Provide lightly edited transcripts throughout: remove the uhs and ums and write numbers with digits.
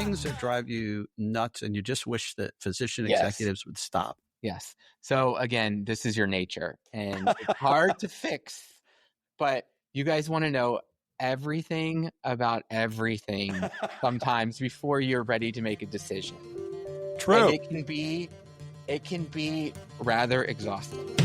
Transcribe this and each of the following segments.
things that drive you nuts and you just wish that physician Yes. executives would stop? Yes. So again, this is your nature and it's hard to fix, but you guys want to know everything about everything sometimes before you're ready to make a decision. True. And it can be rather exhausting.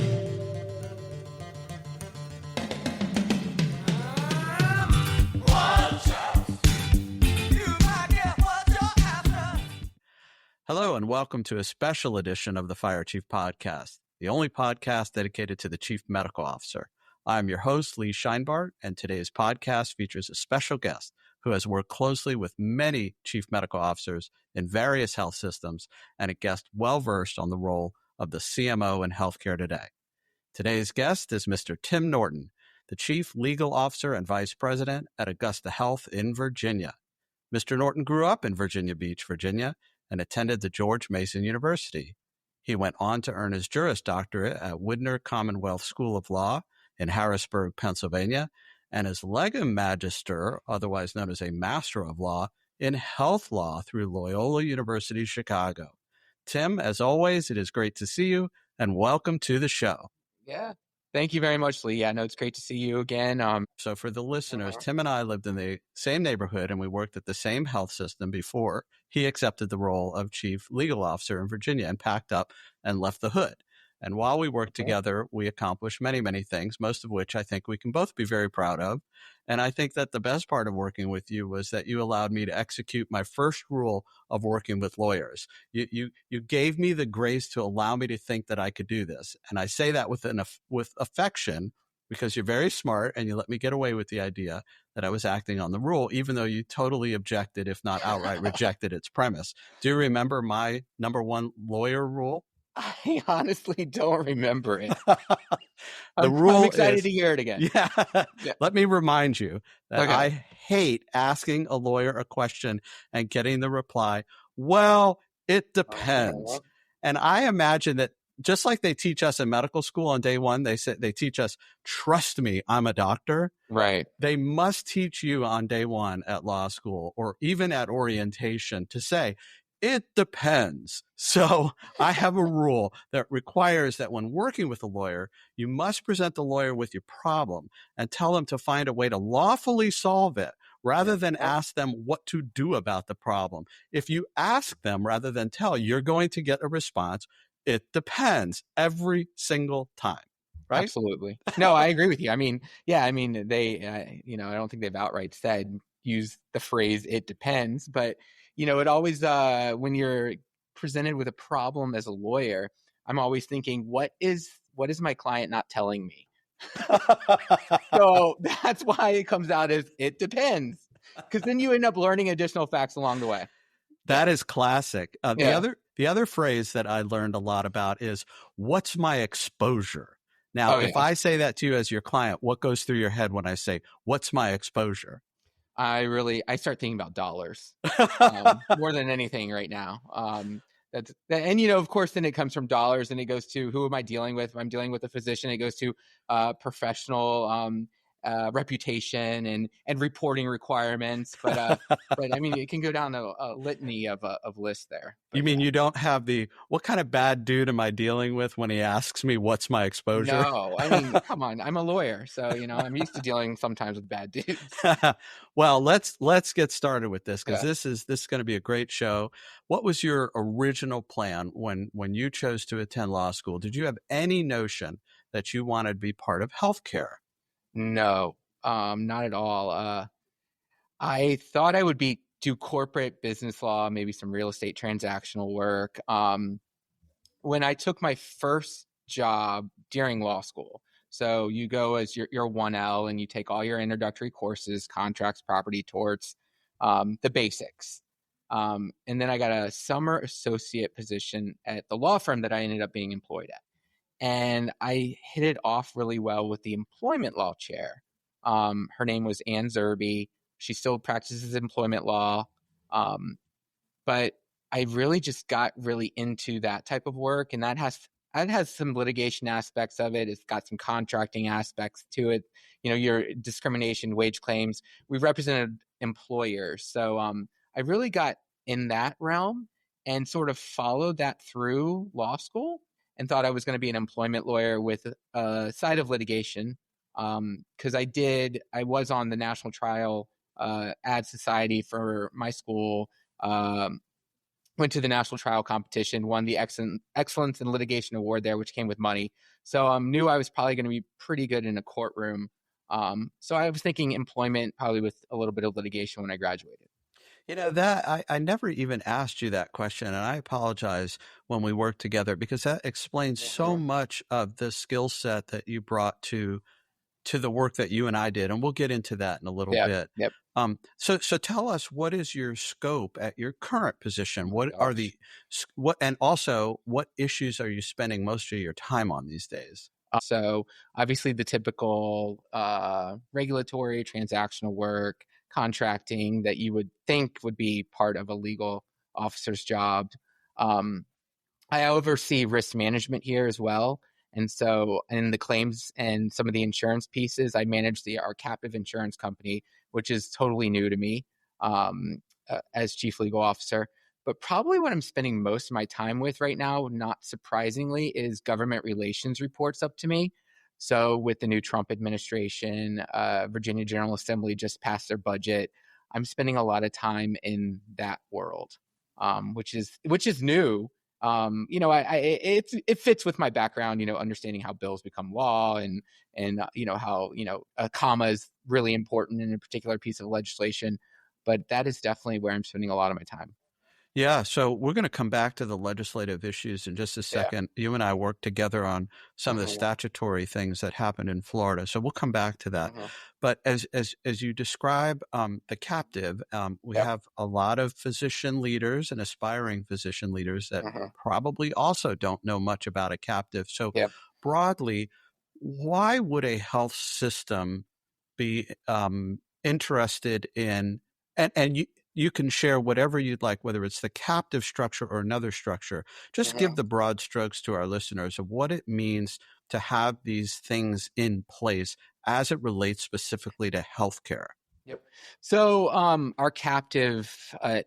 Hello, and welcome to a special edition of the Fire Chief Podcast, the only podcast dedicated to the Chief Medical Officer. I'm your host, Lee Scheinbart, and today's podcast features a special guest who has worked closely with many Chief Medical Officers in various health systems and a guest well-versed on the role of the CMO in healthcare today. Today's guest is Mr. Tim Norton, the Chief Legal Officer and Vice President at Augusta Health in Virginia. Mr. Norton grew up in Virginia Beach, Virginia, and attended the George Mason University. He went on to earn his Juris Doctorate at Widener Commonwealth School of Law in Harrisburg, Pennsylvania, and his Legum Magister, otherwise known as a Master of Law, in Health Law through Loyola University, Chicago. Tim, as always, it is great to see you, and welcome to the show. Yeah. Thank you very much, Lee. Yeah, no, it's great to see you again. So for the listeners, Tim and I lived in the same neighborhood and we worked at the same health system before he accepted the role of Chief Legal Officer in Virginia and packed up and left the hood. And while we worked together, we accomplished many, many things, most of which I think we can both be very proud of. And I think that the best part of working with you was that you allowed me to execute my first rule of working with lawyers. You gave me the grace to allow me to think that I could do this. And I say that with affection because you're very smart and you let me get away with the idea that I was acting on the rule, even though you totally objected, if not outright rejected its premise. Do you remember my number one lawyer rule? I honestly don't remember it. I'm excited to hear it again. Yeah. Let me remind you that I hate asking a lawyer a question and getting the reply, well, it depends. And I imagine that just like they teach us in medical school on day one, they teach us, trust me, I'm a doctor. Right. They must teach you on day one at law school or even at orientation to say, it depends. So I have a rule that requires that when working with a lawyer, you must present the lawyer with your problem and tell them to find a way to lawfully solve it rather than ask them what to do about the problem. If you ask them rather than tell, you're going to get a response. It depends every single time. Right? Absolutely. No, I agree with you. I mean, they, I don't think they've outright use the phrase, it depends, but it always, when you're presented with a problem as a lawyer, I'm always thinking, what is my client not telling me? So that's why it comes out as it depends, because then you end up learning additional facts along the way. That is classic. The other phrase that I learned a lot about is, what's my exposure? Now, if I say that to you as your client, what goes through your head when I say, what's my exposure? I start thinking about dollars more than anything right now. Of course, then it comes from dollars and it goes to, who am I dealing with? If I'm dealing with a physician, it goes to professional reputation and reporting requirements. But I mean, it can go down a litany of lists there. But, you mean you don't have what kind of bad dude am I dealing with when he asks me what's my exposure? No, I mean, come on, I'm a lawyer, so I'm used to dealing sometimes with bad dudes. Well, let's get started with this because this is going to be a great show. What was your original plan when you chose to attend law school? Did you have any notion that you wanted to be part of healthcare? No, not at all. I thought I would do corporate business law, maybe some real estate transactional work. When I took my first job during law school, so you go as your 1L and you take all your introductory courses, contracts, property, torts, the basics. And then I got a summer associate position at the law firm that I ended up being employed at. And I hit it off really well with the employment law chair. Her name was Ann Zerby. She still practices employment law. But I really just got really into that type of work. And that has some litigation aspects of it. It's got some contracting aspects to it. Your discrimination, wage claims. We've represented employers. So I really got in that realm and sort of followed that through law school and thought I was going to be an employment lawyer with a side of litigation. Because I was on the National Trial Ad Society for my school, went to the National Trial Competition, won the Excellence in Litigation Award there, which came with money. So knew I was probably going to be pretty good in a courtroom. So I was thinking employment, probably with a little bit of litigation when I graduated. That I never even asked you that question, and I apologize when we worked together because that explains so much of the skill set that you brought to the work that you and I did, and we'll get into that in a little bit. Yep. So tell us, what is your scope at your current position? And also what issues are you spending most of your time on these days? So obviously the typical regulatory transactional work, contracting that you would think would be part of a legal officer's job. I oversee risk management here as well. And so in the claims and some of the insurance pieces, I manage our captive insurance company, which is totally new to me as chief legal officer. But probably what I'm spending most of my time with right now, not surprisingly, is government relations reports up to me. So with the new Trump administration, Virginia General Assembly just passed their budget. I'm spending a lot of time in that world, which is new. It fits with my background, understanding how bills become law and how, a comma is really important in a particular piece of legislation. But that is definitely where I'm spending a lot of my time. Yeah, so we're going to come back to the legislative issues in just a second. You and I worked together on some of the statutory things that happened in Florida, so we'll come back to that. But as you describe the captive, we have a lot of physician leaders and aspiring physician leaders that probably also don't know much about a captive. So broadly, why would a health system be interested in, and you can share whatever you'd like, whether it's the captive structure or another structure. Just give the broad strokes to our listeners of what it means to have these things in place as it relates specifically to healthcare. Yep. So our captive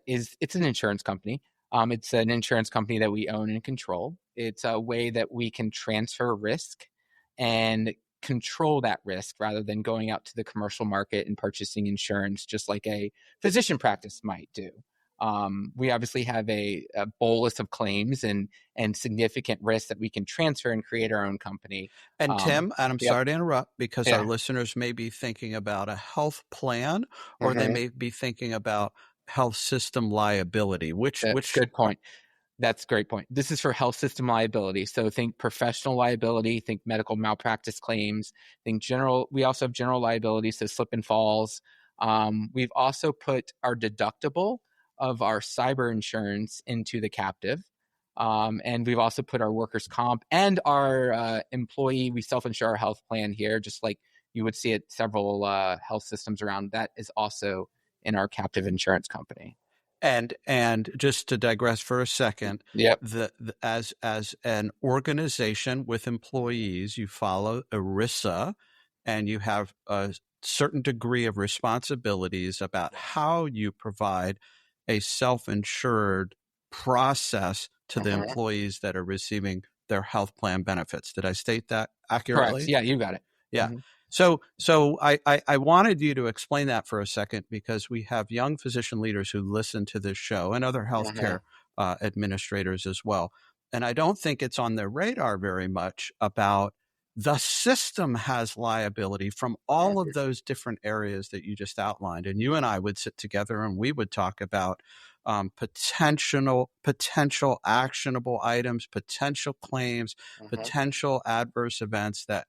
it's an insurance company. It's an insurance company that we own and control. It's a way that we can transfer risk and control that risk rather than going out to the commercial market and purchasing insurance just like a physician practice might do. We obviously have a bolus of claims and significant risks that we can transfer and create our own company. And Tim, and I'm sorry to interrupt, because our listeners may be thinking about a health plan, or they may be thinking about health system liability. Which good point. That's a great point. This is for health system liability. So think professional liability, think medical malpractice claims, think general. We also have general liability, so slip and falls. We've also put our deductible of our cyber insurance into the captive. And we've also put our workers' comp and our employee, we self-insure our health plan here, just like you would see at several health systems around. That is also in our captive insurance company. And just to digress for a second, as an organization with employees, you follow ERISA, and you have a certain degree of responsibilities about how you provide a self-insured process to the employees that are receiving their health plan benefits. Did I state that accurately? Correct. Yeah, you got it. Yeah. So I wanted you to explain that for a second, because we have young physician leaders who listen to this show and other healthcare administrators as well. And I don't think it's on their radar very much about the system has liability from all of those different areas that you just outlined. And you and I would sit together and we would talk about potential actionable items, potential claims, potential adverse events that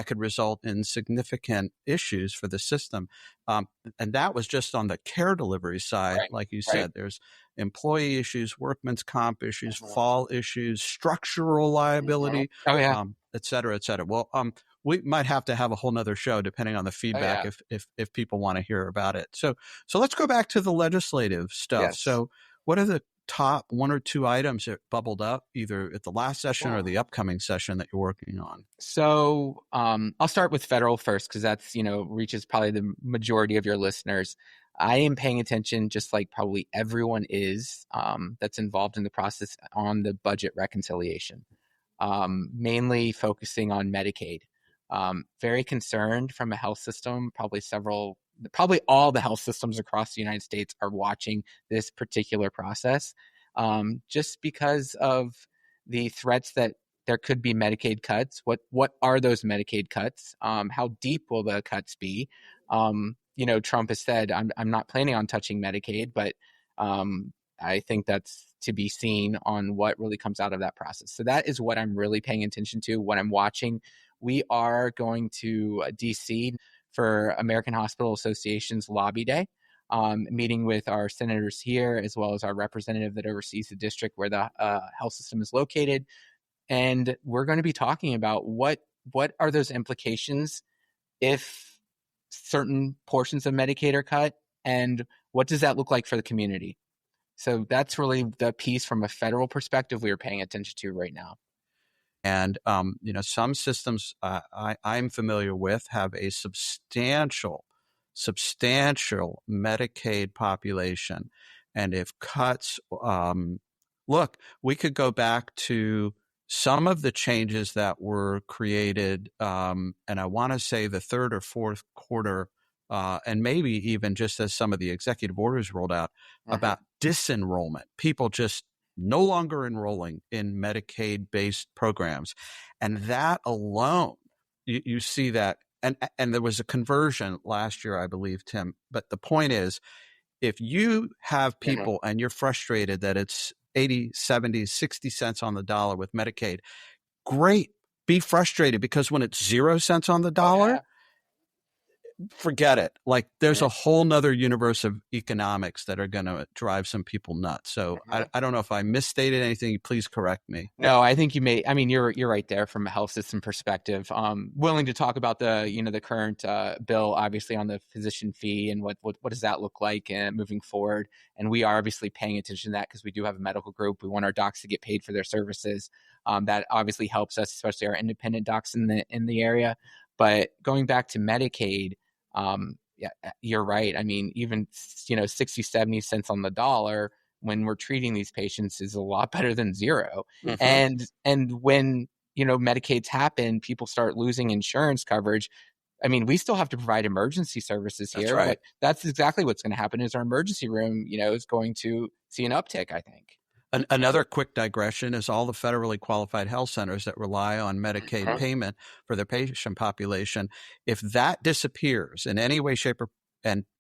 could result in significant issues for the system. And that was just on the care delivery side. Like you said, there's employee issues, workman's comp issues, fall issues, structural liability, et cetera, et cetera. Well, we might have to have a whole nother show depending on the feedback if people want to hear about it. So let's go back to the legislative stuff. Yes. So what are the top one or two items that bubbled up either at the last session or the upcoming session that you're working on? So I'll start with federal first, because that's, reaches probably the majority of your listeners. I am paying attention, just like probably everyone is that's involved in the process, on the budget reconciliation, mainly focusing on Medicaid. Very concerned from a health system. Probably all the health systems across the United States are watching this particular process, just because of the threats that there could be Medicaid cuts. What are those Medicaid cuts? How deep will the cuts be? Trump has said, I'm not planning on touching Medicaid, but I think that's to be seen on what really comes out of that process. So that is what I'm really paying attention to, what I'm watching. We are going to DC for American Hospital Association's Lobby Day, meeting with our senators here, as well as our representative that oversees the district where the health system is located. And we're going to be talking about what are those implications if certain portions of Medicaid are cut, and what does that look like for the community? So that's really the piece from a federal perspective we are paying attention to right now. And, some systems I'm familiar with have a substantial Medicaid population. And if cuts, look, we could go back to some of the changes that were created, and I want to say the third or fourth quarter, and maybe even just as some of the executive orders rolled out about disenrollment, people just no longer enrolling in Medicaid-based programs. And that alone, you see that. And there was a conversion last year, I believe, Tim. But the point is, if you have people and you're frustrated that it's 80, 70, 60 cents on the dollar with Medicaid, great. Be frustrated, because when it's 0 cents on the dollar, forget it. Like, there's a whole nother universe of economics that are going to drive some people nuts. So I don't know if I misstated anything. Please correct me. No, I think you may. I mean, you're right there from a health system perspective. Willing to talk about the current bill, obviously, on the physician fee and what does that look like moving forward. And we are obviously paying attention to that because we do have a medical group. We want our docs to get paid for their services. That obviously helps us, especially our independent docs in the area. But going back to Medicaid, yeah, you're right. I mean, even 60, 70 cents on the dollar when we're treating these patients is a lot better than 0. And when Medicaids happen, people start losing insurance coverage. I mean, we still have to provide emergency services here, but that's exactly what's going to happen. Is our emergency room is going to see an uptick, I think. Another quick digression is all the federally qualified health centers that rely on Medicaid payment for their patient population. If that disappears in any way, shape,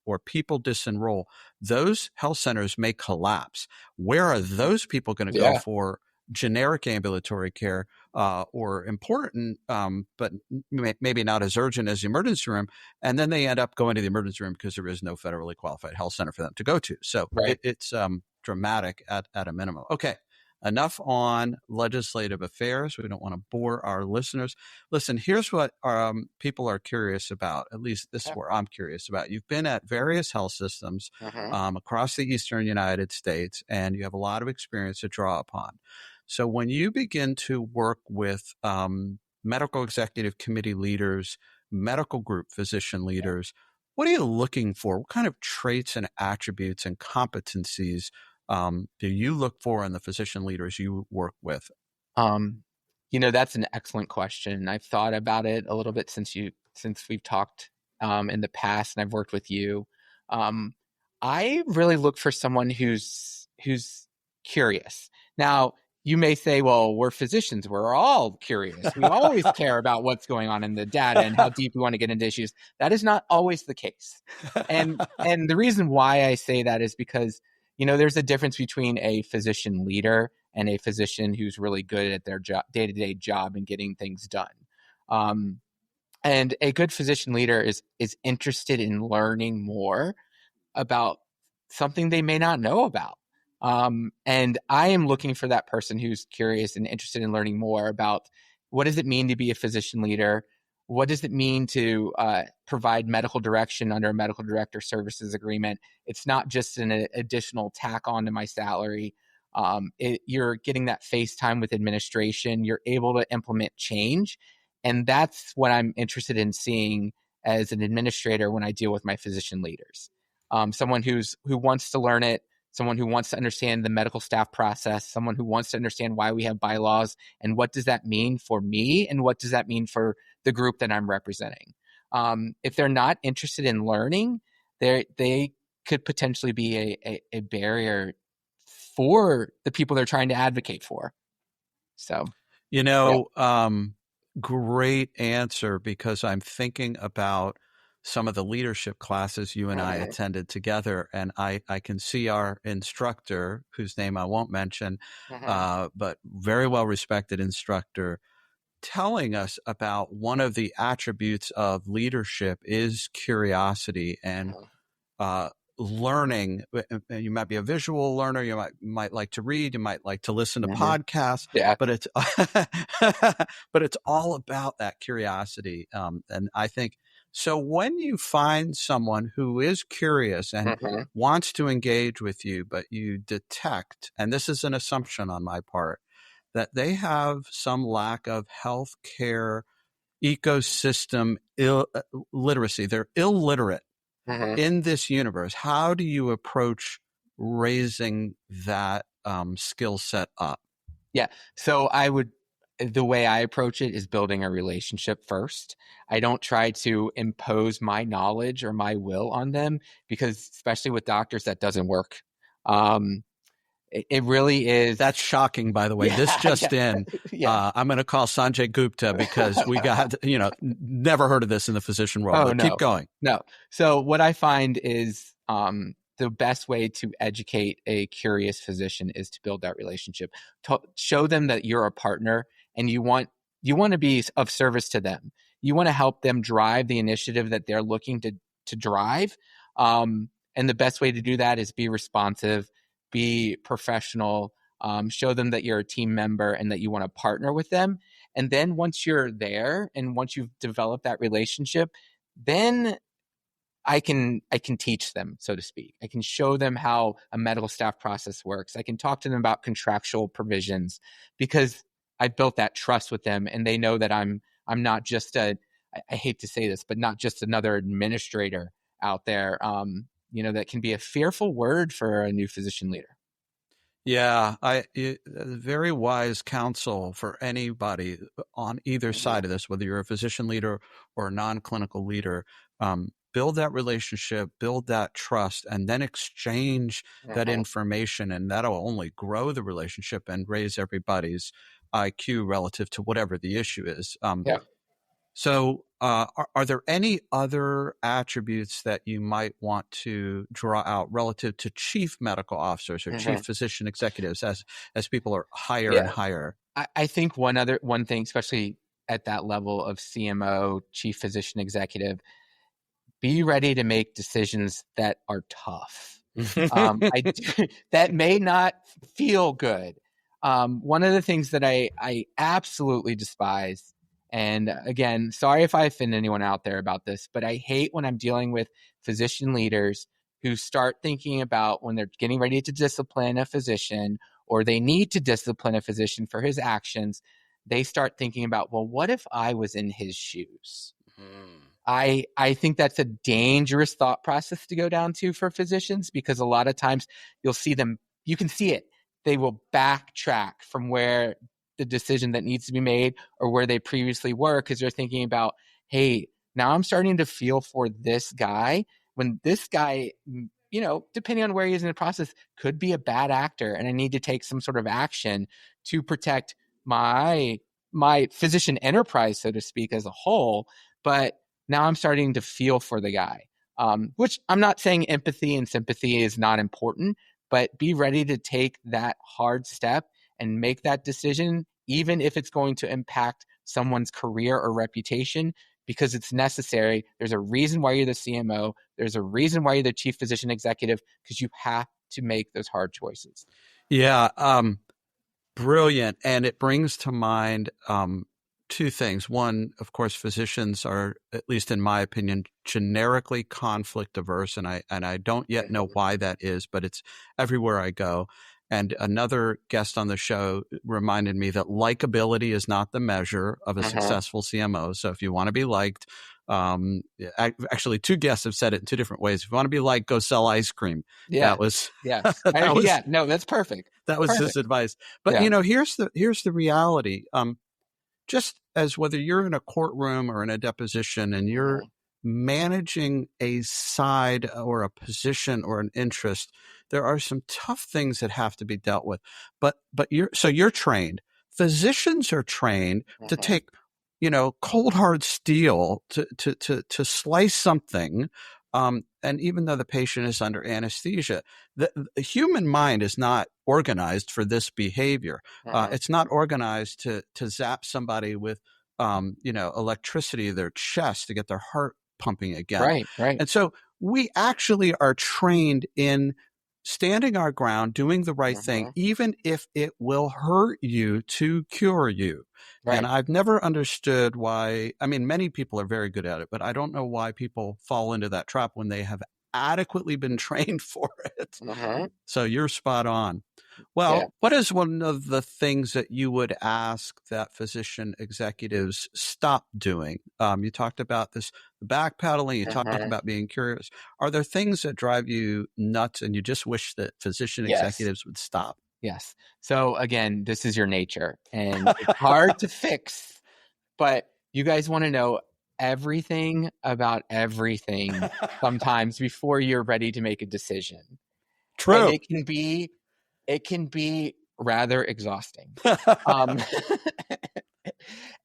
or people disenroll, those health centers may collapse. Where are those people going to go for generic ambulatory care or important, but maybe not as urgent as the emergency room? And then they end up going to the emergency room because there is no federally qualified health center for them to go to. So it's dramatic at a minimum. Okay, enough on legislative affairs. We don't want to bore our listeners. Listen, here's what people are curious about. At least this is where I'm curious about. You've been at various health systems across the eastern United States, and you have a lot of experience to draw upon. So when you begin to work with medical executive committee leaders, medical group physician leaders, what are you looking for? What kind of traits and attributes and competencies do you look for in the physician leaders you work with? That's an excellent question. I've thought about it a little bit since we've talked in the past, and I've worked with you. I really look for someone who's curious. Now, you may say, well, we're physicians. We're all curious. We always care about what's going on in the data and how deep we want to get into issues. That is not always the case. And the reason why I say that is because, there's a difference between a physician leader and a physician who's really good at their day-to-day job and getting things done. And a good physician leader is interested in learning more about something they may not know about. And I am looking for that person who's curious and interested in learning more about what does it mean to be a physician leader? What does it mean to provide medical direction under a medical director services agreement? It's not just an additional tack on to my salary. You're getting that face time with administration. You're able to implement change. And that's what I'm interested in seeing as an administrator when I deal with my physician leaders. someone who wants to learn it, someone who wants to understand the medical staff process, someone who wants to understand why we have bylaws and what does that mean for me and what does that mean for the group that I'm representing. If they're not interested in learning, they could potentially be a barrier for the people they're trying to advocate for. So, great answer, because I'm thinking about some of the leadership classes you and I attended together, and I can see our instructor, whose name I won't mention, but very well respected instructor, telling us about one of the attributes of leadership is curiosity and learning. You might be a visual learner. You might like to read. You might like to listen to podcasts. Yeah. But it's but it's all about that curiosity. And I think so. When you find someone who is curious and wants to engage with you, but you detect, and this is an assumption on my part, that they have some lack of healthcare ecosystem literacy. They're illiterate in this universe. How do you approach raising that skill set up? Yeah. So the way I approach it is building a relationship first. I don't try to impose my knowledge or my will on them, because especially with doctors, that doesn't work. It really is. That's shocking, by the way. This just in. I'm going to call Sanjay Gupta, because we got, never heard of this in the physician world. But keep going. No. So what I find is the best way to educate a curious physician is to build that relationship. Show them that you're a partner and you want to be of service to them. You want to help them drive the initiative that they're looking to drive. And the best way to do that is be responsive, be professional, show them that you're a team member and that you want to partner with them. And then once you're there and once you've developed that relationship, then I can teach them, so to speak. I can show them how a medical staff process works. I can talk to them about contractual provisions, because I built that trust with them, and they know that I'm not just I hate to say this, but not just another administrator out there. That can be a fearful word for a new physician leader. Yeah, very wise counsel for anybody on either side of this, whether you're a physician leader or a non-clinical leader. Build that relationship, build that trust, and then exchange that information, and that'll only grow the relationship and raise everybody's IQ relative to whatever the issue is. So are there any other attributes that you might want to draw out relative to chief medical officers or chief physician executives as people are higher and higher? I think one thing, especially at that level of CMO, chief physician executive, be ready to make decisions that are tough. That may not feel good. One of the things that I absolutely despise, and again, sorry if I offend anyone out there about this, but I hate when I'm dealing with physician leaders who start thinking about when they're getting ready to discipline a physician, or they need to discipline a physician for his actions, they start thinking about, well, what if I was in his shoes? I think that's a dangerous thought process to go down to for physicians, because a lot of times you'll see them, you can see it. They will backtrack from where the decision that needs to be made or where they previously were, because they're thinking about, hey, now I'm starting to feel for this guy, when this guy, depending on where he is in the process, could be a bad actor, and I need to take some sort of action to protect my physician enterprise, so to speak, as a whole. But now I'm starting to feel for the guy, which I'm not saying empathy and sympathy is not important, but be ready to take that hard step and make that decision, even if it's going to impact someone's career or reputation, because it's necessary. There's a reason why you're the CMO. There's a reason why you're the chief physician executive, because you have to make those hard choices. Yeah, brilliant. And it brings to mind two things. One, of course, physicians are, at least in my opinion, generically conflict averse, and I don't yet know why that is, but it's everywhere I go. And another guest on the show reminded me that likability is not the measure of a successful CMO. So if you want to be liked, Actually, two guests have said it in two different ways. If you want to be like, go sell ice cream. Yeah. That was, yes. that No, that's perfect. That was Perfect. his advice. But, here's the reality. Just as whether you're in a courtroom or in a deposition and you're managing a side or a position or an interest, there are some tough things that have to be dealt with. But you're trained. Physicians are trained to take, cold hard steel to slice something. And even though the patient is under anesthesia, the human mind is not organized for this behavior. It's not organized to zap somebody with, electricity to their chest to get their heart pumping again. Right. And so we actually are trained in standing our ground, doing the right thing, even if it will hurt you to cure you. Right. And I've never understood why. I mean, many people are very good at it, but I don't know why people fall into that trap when they have adequately been trained for it. So you're spot on. Well, what is one of the things that you would ask that physician executives stop doing? You talked about this backpedaling, you talked about being curious. Are there things that drive you nuts and you just wish that physician executives would stop? Yes. So again, this is your nature and it's hard to fix, but you guys want to know everything about everything sometimes before you're ready to make a decision. True. And it can be rather exhausting.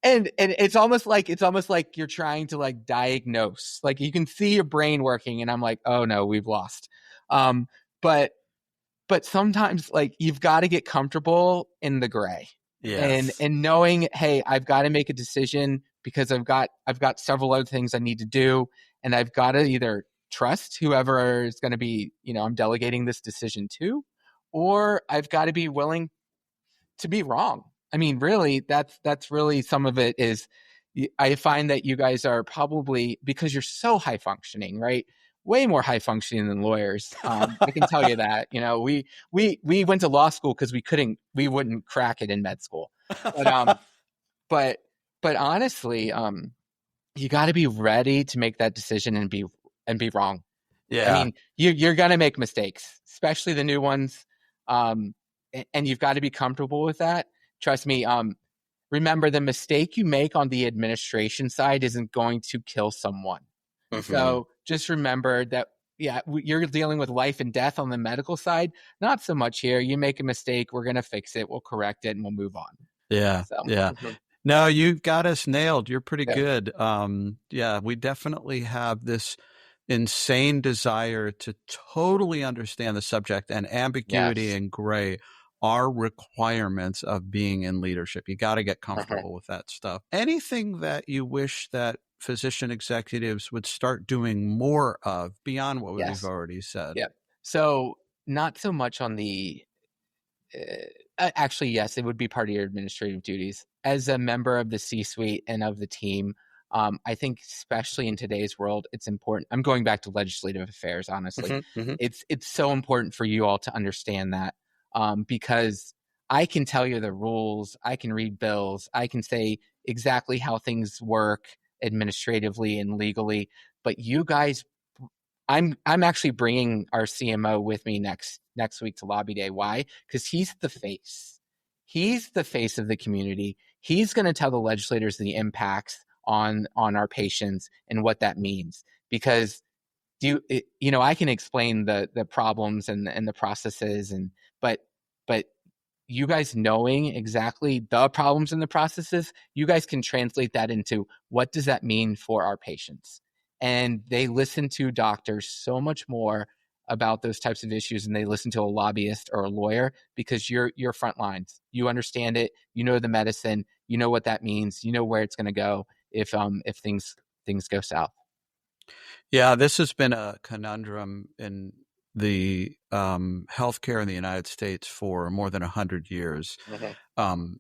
And it's almost like you're trying to like diagnose, like you can see your brain working and I'm like, oh no, we've lost. But sometimes like you've got to get comfortable in the gray. And knowing, hey, I've got to make a decision because I've got several other things I need to do. And I've got to either trust whoever is going to be, I'm delegating this decision to, or I've got to be willing to be wrong. I mean, really, that's really some of it is I find that you guys are probably, because you're so high functioning, right? Way more high functioning than lawyers. I can tell you that, we went to law school because we wouldn't crack it in med school. But honestly, you got to be ready to make that decision and be wrong. Yeah. I mean, you're going to make mistakes, especially the new ones. And you've got to be comfortable with that. Trust me. Remember, the mistake you make on the administration side isn't going to kill someone. So just remember that, you're dealing with life and death on the medical side. Not so much here. You make a mistake, we're going to fix it. We'll correct it and we'll move on. No, you've got us nailed. You're pretty good. We definitely have this insane desire to totally understand the subject, and ambiguity and gray are requirements of being in leadership. You got to get comfortable with that stuff. Anything that you wish that physician executives would start doing more of beyond what we've already said? So not so much on the actually, yes, it would be part of your administrative duties as a member of the C-suite and of the team. I think especially in today's world, it's important. I'm going back to legislative affairs, honestly. It's so important for you all to understand that, because I can tell you the rules, I can read bills, I can say exactly how things work administratively and legally, but you guys, I'm actually bringing our CMO with me next week to Lobby Day. Why? Because he's the face. He's the face of the community. He's going to tell the legislators the impacts on our patients and what that means. Because I can explain the problems and the processes, but you guys knowing exactly the problems and the processes, you guys can translate that into what does that mean for our patients. And they listen to doctors so much more about those types of issues than they listen to a lobbyist or a lawyer, because you're front lines. You understand it. You know the medicine. You know what that means. You know where it's going to go if things go south. Yeah, this has been a conundrum in the healthcare in the United States for more than 100 years. And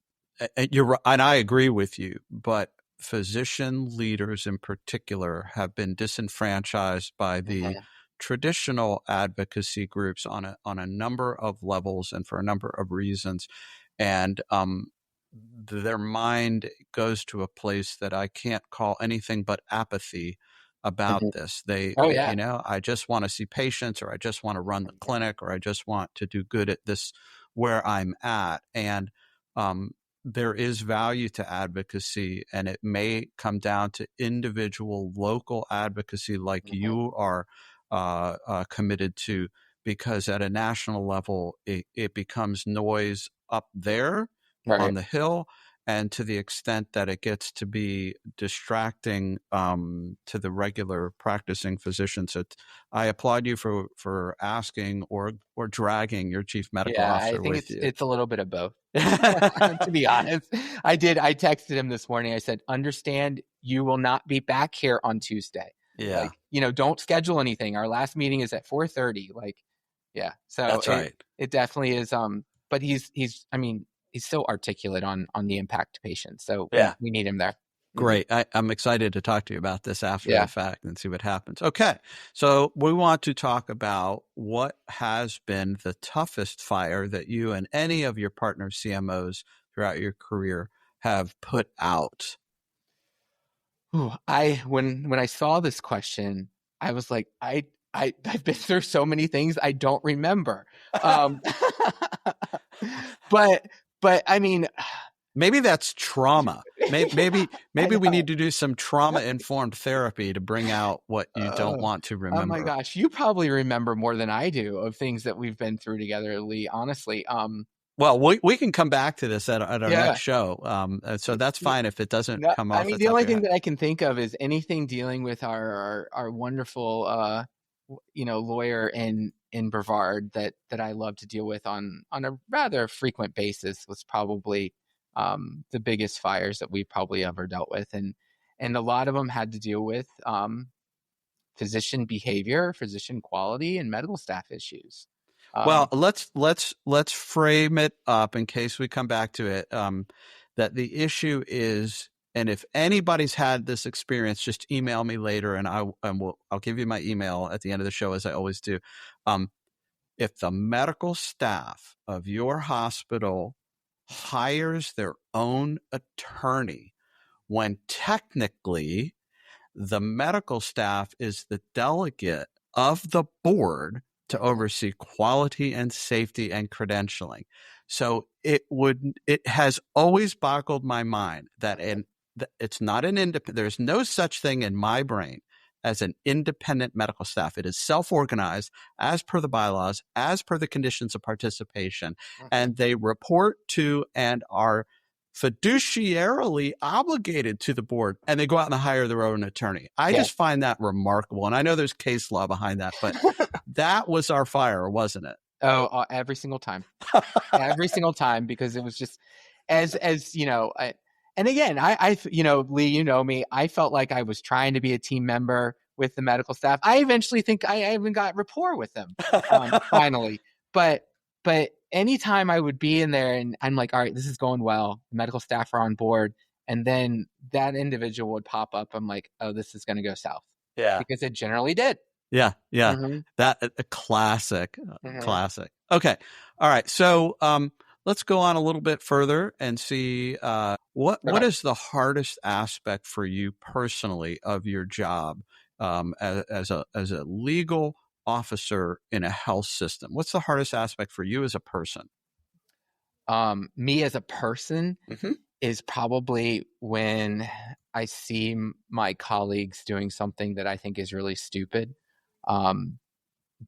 I agree with you, but physician leaders in particular have been disenfranchised by the traditional advocacy groups on a number of levels and for a number of reasons. And their mind goes to a place that I can't call anything but apathy about Mhm. this. Oh yeah. I just want to see patients, or I just want to run the clinic, or I just want to do good at this where I'm at. And um, there is value to advocacy, and it may come down to individual local advocacy like Mhm. you are committed to, because at a national level, it becomes noise up there on Right. the hill. And to the extent that it gets to be distracting to the regular practicing physicians, I applaud you for asking or dragging your chief medical Yeah, I officer think with you. it's a little bit of both. To be honest, I did. I texted him this morning. I said, "Understand, you will not be back here on Tuesday. Yeah, Like, don't schedule anything. Our last meeting is at 4:30. Like, yeah. So that's right. it definitely is. But I mean, he's so articulate on the impact to patients. So Yeah. we need him there. Mhm. Great. I'm excited to talk to you about this after the Yeah. fact and see what happens. Okay. So we want to talk about what has been the toughest fire that you and any of your partner CMOs throughout your career have put out. Ooh, when I saw this question, I was like, I've been through so many things I don't remember. Um, but I mean, Maybe that's trauma. Maybe I we know. need to do some trauma informed therapy to bring out what you don't want to Oh my remember. gosh, you probably remember more than I do of things that we've been through together, Lee. Honestly, Well, we can come back to this at our yeah. next show. So that's fine if it doesn't No, come I off mean, the the top of only your thing head. that I can think of is anything dealing with our wonderful, lawyer in Brevard that I love to deal with on a rather frequent basis was probably the biggest fires that we've probably ever dealt with, and a lot of them had to deal with physician behavior, physician quality, and medical staff issues. Well, Um, let's frame it up in case we come back to it. That the issue is, and if anybody's had this experience, just email me later, and I'll give you my email at the end of the show, as I always do. Um, if the medical staff of your hospital hires their own attorney when technically the medical staff is the delegate of the board to oversee quality and safety and credentialing. So it has always boggled my mind that it's not an independent, there's no such thing in my brain as an independent medical staff. It is self-organized as per the bylaws, as per the conditions of participation, and they report to and are fiduciarily obligated to the board, and they go out and hire their own attorney. I yeah. just find that remarkable. And I know there's case law behind that, but that was our fire, wasn't it? Oh, every single time. Every single time, because it was just as and again, Lee, me, I felt like I was trying to be a team member with the medical staff. I eventually think I even got rapport with them, finally. But anytime I would be in there and I'm like, all right, this is going well, the medical staff are on board, and then that individual would pop up, I'm like, oh, this is going to go south, Yeah. because it generally did. Yeah. Yeah. Mm-hmm. That a classic, Mm-hmm. classic. Okay. All right. So, let's go on a little bit further and see, what Okay. is the hardest aspect for you personally of your job, as a legal officer in a health system? What's the hardest aspect for you as a person? Me as a person Mm-hmm. is probably when I see my colleagues doing something that I think is really stupid, um,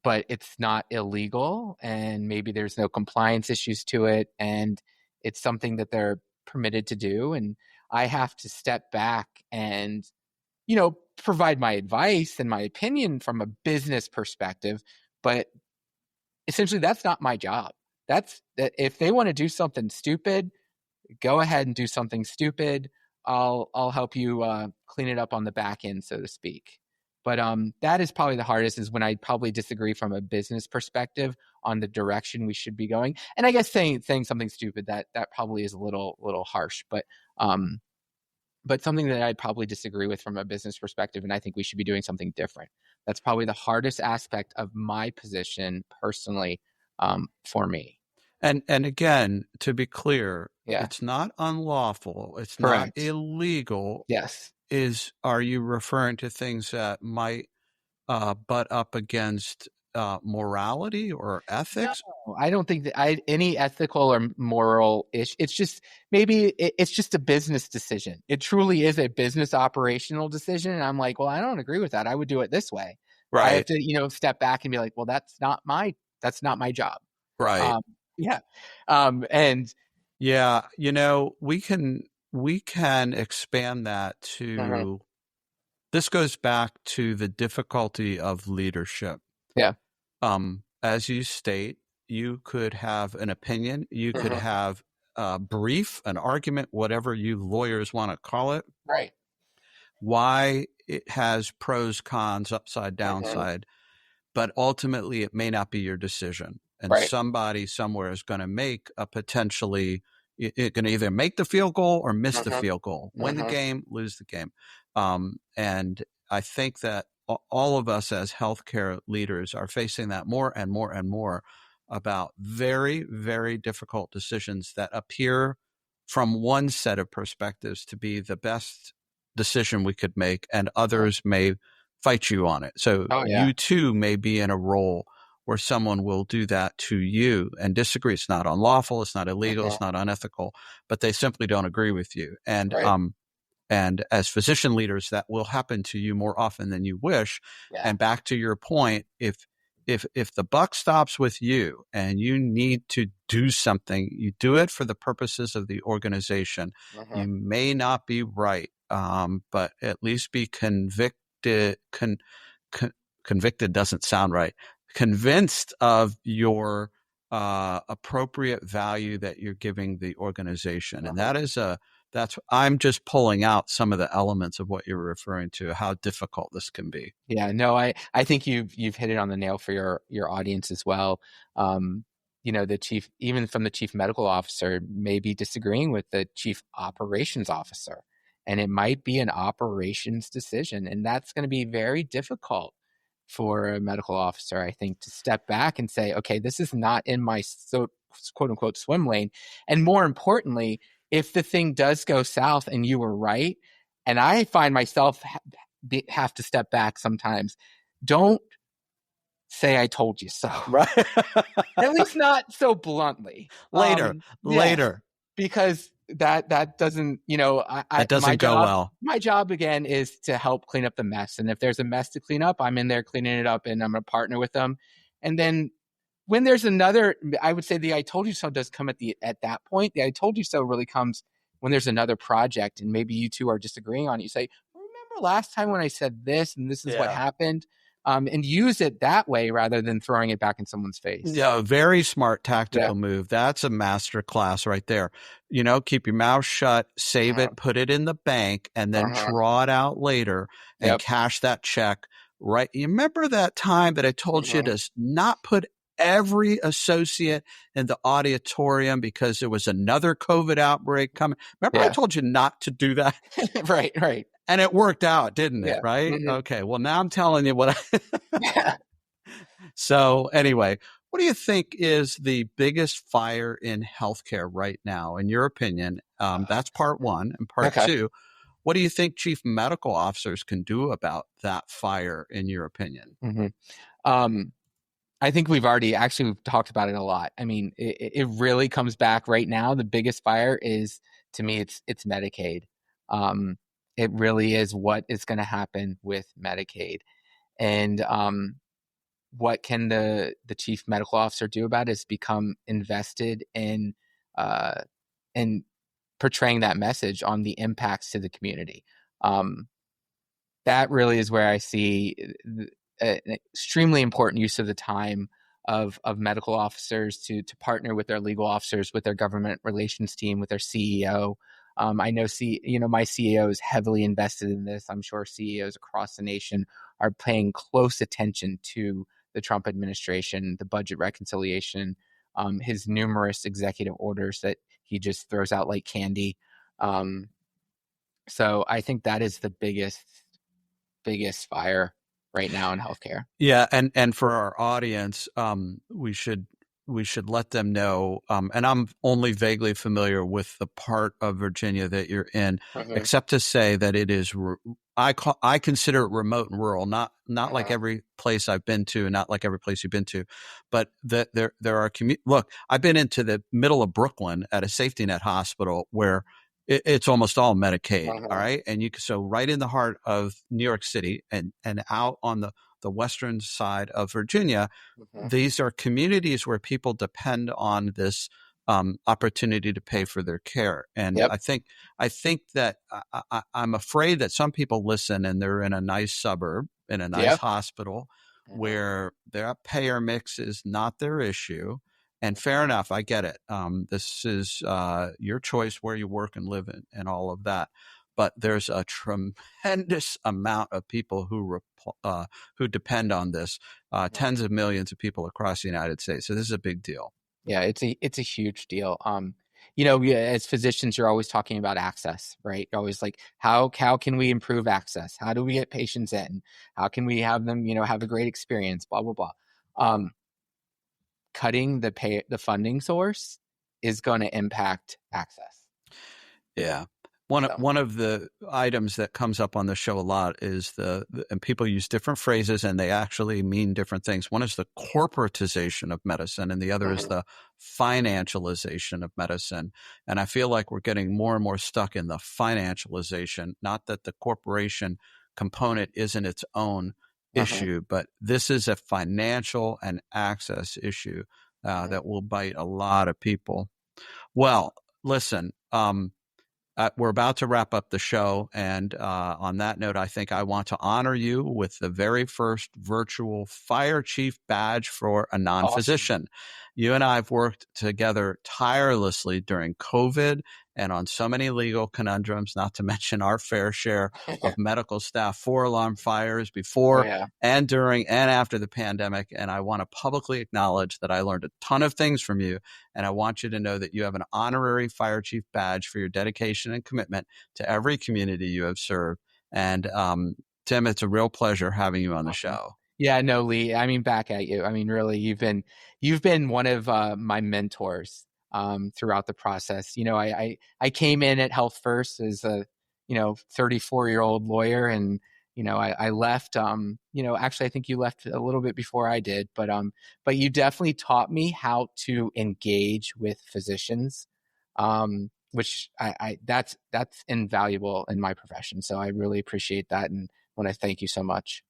but it's not illegal, and maybe there's no compliance issues to it, and it's something that they're permitted to do, and I have to step back and provide my advice and my opinion from a business perspective, but essentially that's not my job. That's that if they want to do something stupid, go ahead and do something stupid. I'll help you clean it up on the back end, so to speak. But that is probably the hardest, is when I probably disagree from a business perspective on the direction we should be going. And I guess saying something stupid, that probably is a little harsh, but something that I'd probably disagree with from a business perspective, and I think we should be doing something different. That's probably the hardest aspect of my position personally, for me. And again, to be clear, Yeah. it's not unlawful. It's not Correct. illegal. Yes. Are you referring to things that might butt up against morality or No, ethics? I don't think that any ethical or moral issue. It's just maybe it's just a business decision. It truly is a business operational decision. And I'm like, well, I don't agree with that. I would do it this way. Or I have Right. to, step back and be like, well, that's not my job. Right. Yeah. And Yeah. We can expand that uh to, this goes back to the difficulty of leadership. yeah. As you state, you could have an opinion, you could uh have a brief, an argument, whatever you lawyers want to call it, Right. why it has pros, cons, upside, uh downside, but ultimately it may not be your decision. And Right. somebody somewhere is going to make a potentially, it can either make the field goal or miss the uh field goal, win the uh game, lose the game. And I think that all of us as healthcare leaders are facing that more and more and more about very, very difficult decisions that appear from one set of perspectives to be the best decision we could make, and others may fight you on it. So Oh yeah. you too may be in a role where someone will do that to you and disagree. It's not unlawful, it's not illegal, uh it's not unethical, but they simply don't agree with you. Right. And as physician leaders, that will happen to you more often than you wish. Yeah. And back to your point, if the buck stops with you and you need to do something, you do it for the purposes of the organization. uh You may not be right, but at least be convicted. Convicted doesn't sound right. Convinced of your appropriate value that you're giving the organization, and I'm just pulling out some of the elements of what you're referring to, how difficult this can be. Yeah, no, I think you've hit it on the nail for your audience as well. The chief, even from the chief medical officer, may be disagreeing with the chief operations officer, and it might be an operations decision, and that's going to be very difficult for a medical officer, I think, to step back and say, okay, this is not in my quote unquote swim lane, and more importantly, if the thing does go south and you were right, and I find myself have to step back sometimes. Don't say I told you so. Right. At least not so bluntly. Later, Yeah, later. because that doesn't, That doesn't go well. My job again is to help clean up the mess. And if there's a mess to clean up, I'm in there cleaning it up, and I'm going to partner with them. And then when there's another, I would say the I told you so does come at that point. The I told you so really comes when there's another project and maybe you two are disagreeing on it. You say, remember last time when I said this and this is what happened? And use it that way rather than throwing it back in someone's face. Yeah, very smart tactical move. That's a master class right there. Keep your mouth shut, save it, put it in the bank, and then draw it out later and cash that check. Right. You remember that time that I told you to not put every associate in the auditorium because there was another COVID outbreak coming? Remember I told you not to do that? Right. And it worked out, didn't it? Yeah. Right? Mm-hmm. Okay. Well, now I'm telling you what Yeah. So anyway, what do you think is the biggest fire in healthcare right now, in your opinion? That's part one. And part two, what do you think chief medical officers can do about that fire, in your opinion? I think we've talked about it a lot. I mean, it really comes back right now. The biggest fire is, to me, it's Medicaid. It really is what is going to happen with Medicaid. And what can the chief medical officer do about it is become invested in portraying that message on the impacts to the community. That really is where I see an extremely important use of the time of medical officers to partner with their legal officers, with their government relations team, with their CEO. I know my CEO is heavily invested in this. I'm sure CEOs across the nation are paying close attention to the Trump administration, the budget reconciliation, his numerous executive orders that he just throws out like candy. So I think that is the biggest fire right now in healthcare. Yeah, and for our audience, we should we should let them know. And I'm only vaguely familiar with the part of Virginia that you're in, except to say that it is. I consider it remote and rural, not like every place I've been to, and not like every place you've been to, but that there are look. I've been into the middle of Brooklyn at a safety net hospital where it's almost all Medicaid. All right, and so right in the heart of New York City and out on the western side of Virginia. These are communities where people depend on this opportunity to pay for their care. And I think that I'm afraid that some people listen and they're in a nice suburb, in a nice hospital where their payer mix is not their issue. And fair enough, I get it. This is your choice where you work and live and all of that. But there's a tremendous amount of people who depend on this, tens of millions of people across the United States. So this is a big deal. Yeah, it's a huge deal. As physicians, you're always talking about access, right? You're always like, how can we improve access? How do we get patients in? How can we have them, have a great experience? Blah blah blah. Cutting the funding source is going to impact access. Yeah. One of the items that comes up on the show a lot is and people use different phrases and they actually mean different things. One is the corporatization of medicine and the other is the financialization of medicine. And I feel like we're getting more and more stuck in the financialization, not that the corporation component isn't its own issue, but this is a financial and access issue that will bite a lot of people. Well, listen, we're about to wrap up the show. And on that note, I think I want to honor you with the very first virtual fire chief badge for a non-physician. Awesome. You and I have worked together tirelessly during COVID and on so many legal conundrums, not to mention our fair share of medical staff 4-alarm fires before and during and after the pandemic. And I want to publicly acknowledge that I learned a ton of things from you. And I want you to know that you have an honorary fire chief badge for your dedication and commitment to every community you have served. And Tim, it's a real pleasure having you on the show. Yeah, no, Lee, I mean, back at you. I mean, really, you've been one of my mentors throughout the process. I came in at Health First as a 34-year-old lawyer, and I left. Actually, I think you left a little bit before I did, but you definitely taught me how to engage with physicians, which that's invaluable in my profession. So I really appreciate that, and want to thank you so much.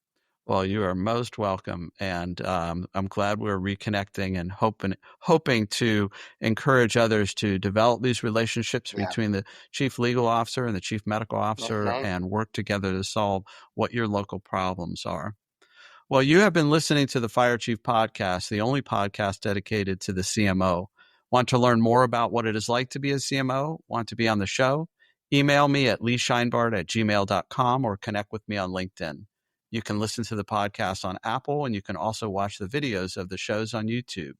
Well, you are most welcome, and I'm glad we're reconnecting and hoping to encourage others to develop these relationships between the chief legal officer and the chief medical officer and work together to solve what your local problems are. Well, you have been listening to the Fire Chief Podcast, the only podcast dedicated to the CMO. Want to learn more about what it is like to be a CMO? Want to be on the show? Email me at leescheinbart@gmail.com or connect with me on LinkedIn. You can listen to the podcast on Apple, and you can also watch the videos of the shows on YouTube.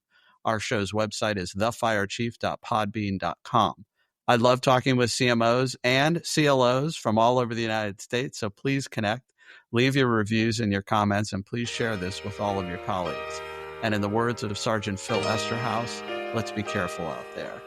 Our show's website is thefirechief.podbean.com. I love talking with CMOs and CLOs from all over the United States, so please connect, leave your reviews and your comments, and please share this with all of your colleagues. And in the words of Sergeant Phil Esterhaus, let's be careful out there.